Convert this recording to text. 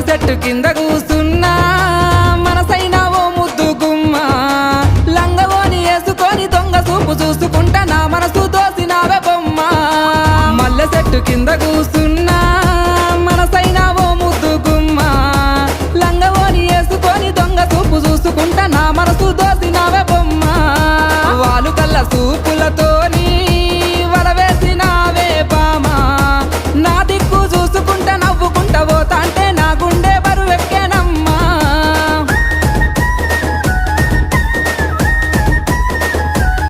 చెట్టు కింద కూసున్నా మనసైనా ఓ ముద్దు గుమ్మ లంగవోని వేసుకొని దొంగ చూపు చూసుకుంటా నా మనసు దోసినావే బొమ్మ మల్లె చెట్టు కింద కూసున్నా మనసైనా ఓ ముద్దు గుమ్మ లంగవోని వేసుకొని దొంగ చూపు చూసుకుంటా నా మనసు దోసినావే బొమ్మ వాలు కళ్ళ చూపు